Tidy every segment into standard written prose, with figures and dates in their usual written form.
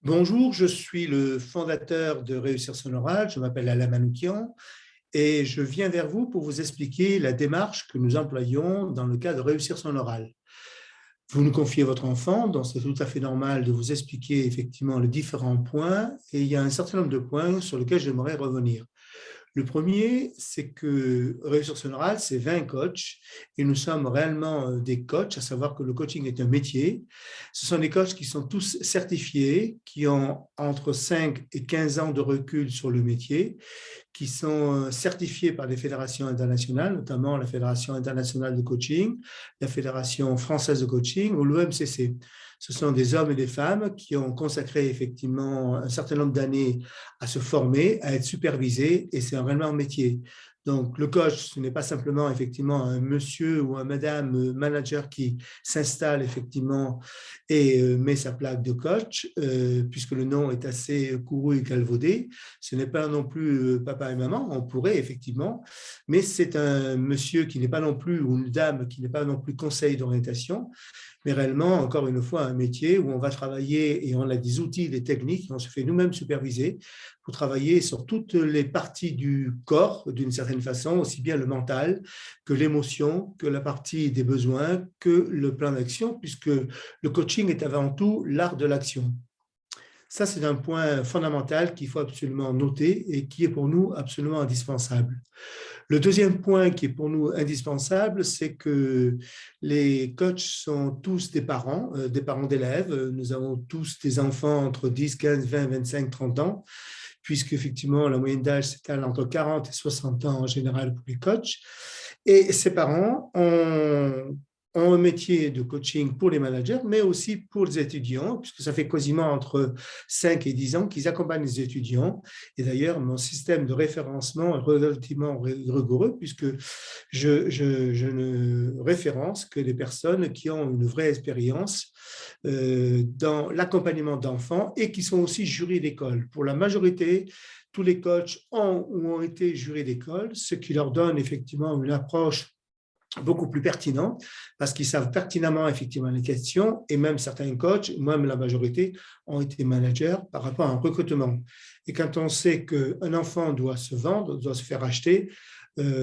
Bonjour, je suis le fondateur de Réussir son oral, je m'appelle Alain Manoukian et je viens vers vous pour vous expliquer la démarche que nous employons dans le cas de Réussir son oral. Vous nous confiez votre enfant, donc c'est tout à fait normal de vous expliquer effectivement les différents points et il y a un certain nombre de points sur lesquels j'aimerais revenir. Le premier, c'est que Réussir son oral, c'est 20 coachs et nous sommes réellement des coachs, à savoir que le coaching est un métier. Ce sont des coachs qui sont tous certifiés, qui ont entre 5 et 15 ans de recul sur le métier, qui sont certifiés par des fédérations internationales, notamment la Fédération internationale de coaching, la Fédération française de coaching ou l'OMCC. Ce sont des hommes et des femmes qui ont consacré effectivement un certain nombre d'années à se former, à être supervisés, et c'est vraiment un métier. Donc, le coach, ce n'est pas simplement effectivement un monsieur ou un madame manager qui s'installe effectivement et met sa plaque de coach, puisque le nom est assez couru et galvaudé. Ce n'est pas non plus papa et maman, on pourrait effectivement, mais c'est un monsieur qui n'est pas non plus, ou une dame qui n'est pas non plus conseil d'orientation, mais réellement, encore une fois, un métier où on va travailler et on a des outils, des techniques, on se fait nous-mêmes superviser pour travailler sur toutes les parties du corps, d'une certaine façon, aussi bien le mental que l'émotion, que la partie des besoins, que le plan d'action, puisque le coaching est avant tout l'art de l'action. Ça, c'est un point fondamental qu'il faut absolument noter et qui est pour nous absolument indispensable. Le deuxième point qui est pour nous indispensable, c'est que les coachs sont tous des parents d'élèves. Nous avons tous des enfants entre 10, 15, 20, 25, 30 ans, puisque effectivement la moyenne d'âge s'étale entre 40 et 60 ans en général pour les coachs. Et ces parents ont un métier de coaching pour les managers, mais aussi pour les étudiants, puisque ça fait quasiment entre 5 et 10 ans qu'ils accompagnent les étudiants. Et d'ailleurs, mon système de référencement est relativement rigoureux, puisque je ne référence que des personnes qui ont une vraie expérience dans l'accompagnement d'enfants et qui sont aussi jurys d'école. Pour la majorité, tous les coachs ont ou ont été jurés d'école, ce qui leur donne effectivement une approche beaucoup plus pertinente parce qu'ils savent pertinemment effectivement les questions et même certains coachs, même la majorité, ont été managers par rapport à un recrutement. Et quand on sait qu'un enfant doit se vendre, doit se faire acheter,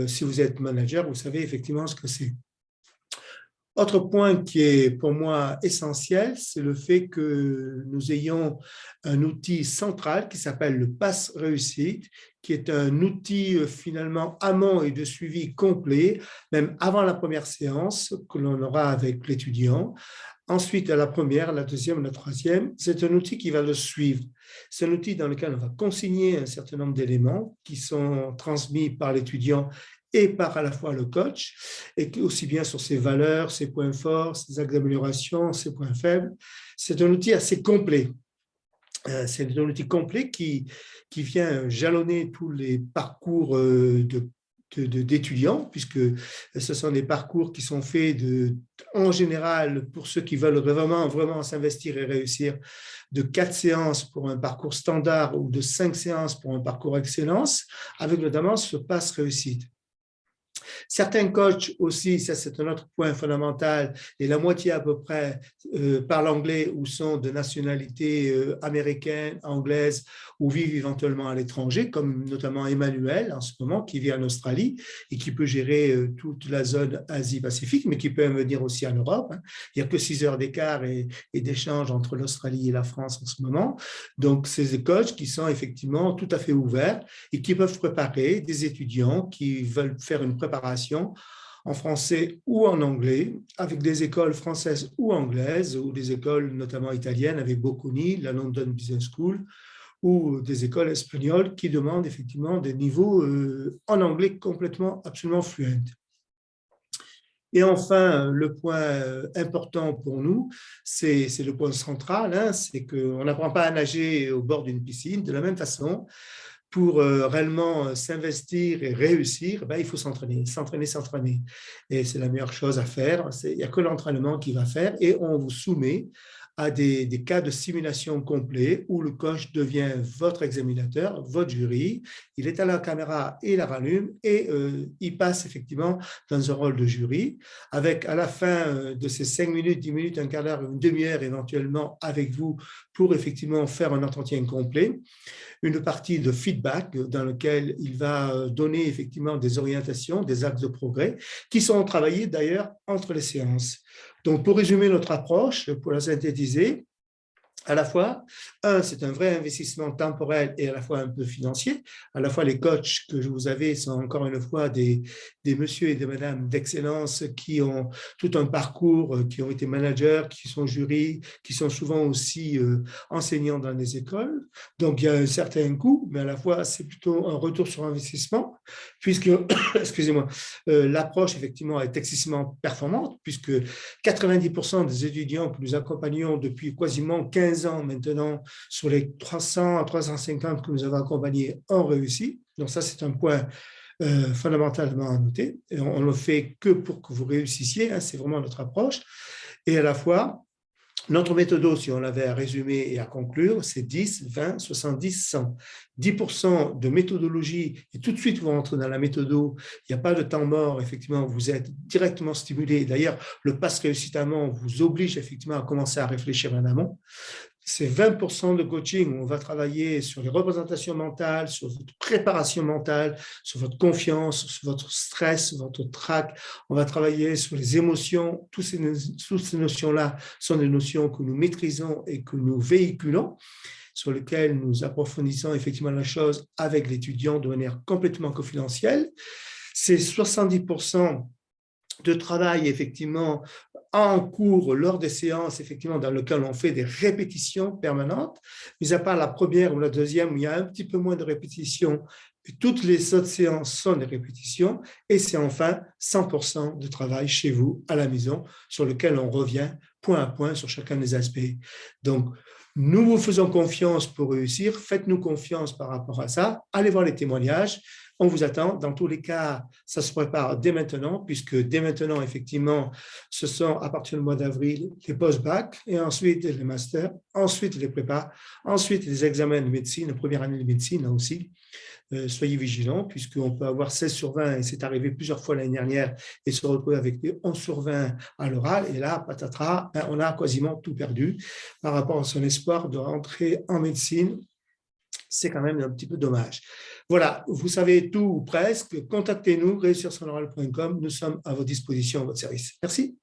si vous êtes manager, vous savez effectivement ce que c'est. Autre point qui est pour moi essentiel, c'est le fait que nous ayons un outil central qui s'appelle le Pass Réussite, qui est un outil finalement amont et de suivi complet, même avant la première séance que l'on aura avec l'étudiant. Ensuite, à la première, la deuxième, la troisième, c'est un outil qui va le suivre. C'est un outil dans lequel on va consigner un certain nombre d'éléments qui sont transmis par l'étudiant et par à la fois le coach, et aussi bien sur ses valeurs, ses points forts, ses axes d'amélioration, ses points faibles. C'est un outil assez complet. C'est un outil complet qui vient jalonner tous les parcours d'étudiants, puisque ce sont des parcours qui sont faits en général, pour ceux qui veulent vraiment s'investir et réussir, de 4 séances pour un parcours standard ou de 5 séances pour un parcours excellence, avec notamment ce pass réussite. Certains coachs aussi, ça c'est un autre point fondamental, et la moitié à peu près parlent anglais ou sont de nationalité américaine, anglaise ou vivent éventuellement à l'étranger, comme notamment Emmanuel en ce moment qui vit en Australie et qui peut gérer toute la zone Asie-Pacifique, mais qui peut venir aussi en Europe. Il n'y a que 6 heures d'écart et d'échange entre l'Australie et la France en ce moment. Donc, c'est des coachs qui sont effectivement tout à fait ouverts et qui peuvent préparer des étudiants qui veulent faire une préparation en français ou en anglais, avec des écoles françaises ou anglaises, ou des écoles notamment italiennes avec Bocconi, la London Business School, ou des écoles espagnoles qui demandent effectivement des niveaux en anglais complètement, absolument fluents. Et enfin, le point important pour nous, c'est le point central, hein, c'est qu'on n'apprend pas à nager au bord d'une piscine. De la même façon, pour réellement s'investir et réussir, ben, il faut s'entraîner, s'entraîner, s'entraîner. Et c'est la meilleure chose à faire. Il n'y a que l'entraînement qui va faire et on vous soumet à des cas de simulation complets où le coach devient votre examinateur, votre jury. Il éteint la caméra et la rallume et il passe effectivement dans un rôle de jury avec à la fin de ces 5 minutes, 10 minutes, un quart d'heure, une demi-heure éventuellement avec vous pour effectivement faire un entretien complet, une partie de feedback dans laquelle il va donner effectivement des orientations, des axes de progrès qui seront travaillés d'ailleurs entre les séances. Donc, pour résumer notre approche, pour la synthétiser, à la fois, c'est un vrai investissement temporel et à la fois un peu financier. À la fois, les coachs que vous avez sont encore une fois des messieurs et des madames d'excellence qui ont tout un parcours, qui ont été managers, qui sont jurys, qui sont souvent aussi enseignants dans les écoles. Donc, il y a un certain coût, mais à la fois, c'est plutôt un retour sur investissement, puisque, excusez-moi, l'approche, effectivement, est excessivement performante, puisque 90% des étudiants que nous accompagnons depuis quasiment 15 ans maintenant, sur les 300 à 350 que nous avons accompagnés, ont réussi. Donc ça, c'est un point fondamentalement à noter. Et on ne le fait que pour que vous réussissiez, hein, c'est vraiment notre approche. Et à la fois, notre méthode, si on l'avait à résumer et à conclure, c'est 10, 20, 70, 100. 10% de méthodologie, et tout de suite vous rentrez dans la méthode, il n'y a pas de temps mort, effectivement, vous êtes directement stimulé. D'ailleurs, le pass réussitamment vous oblige effectivement à commencer à réfléchir en amont. C'est 20% de coaching où on va travailler sur les représentations mentales, sur votre préparation mentale, sur votre confiance, sur votre stress, sur votre trac. On va travailler sur les émotions. Toutes ces notions-là sont des notions que nous maîtrisons et que nous véhiculons, sur lesquelles nous approfondissons effectivement la chose avec l'étudiant de manière complètement confidentielle. C'est 70% de travail effectivement en cours lors des séances effectivement dans lesquelles on fait des répétitions permanentes, mis à part la première ou la deuxième où il y a un petit peu moins de répétitions, et toutes les autres séances sont des répétitions, et c'est enfin 100% de travail chez vous à la maison sur lequel on revient point à point sur chacun des aspects. Donc, nous vous faisons confiance pour réussir, faites-nous confiance par rapport à ça, allez voir les témoignages, on vous attend. Dans tous les cas, ça se prépare dès maintenant, puisque dès maintenant, effectivement, ce sont à partir du mois d'avril les post-bac, et ensuite les masters, ensuite les prépas, ensuite les examens de médecine, première année de médecine aussi. Soyez vigilants, puisqu'on peut avoir 16 sur 20, et c'est arrivé plusieurs fois l'année dernière, et se retrouver avec des 11 sur 20 à l'oral, et là, patatras, on a quasiment tout perdu par rapport à son espoir de rentrer en médecine. C'est quand même un petit peu dommage. Voilà, vous savez tout ou presque. Contactez-nous, réussirsonoral.com. Nous sommes à votre disposition, à votre service. Merci.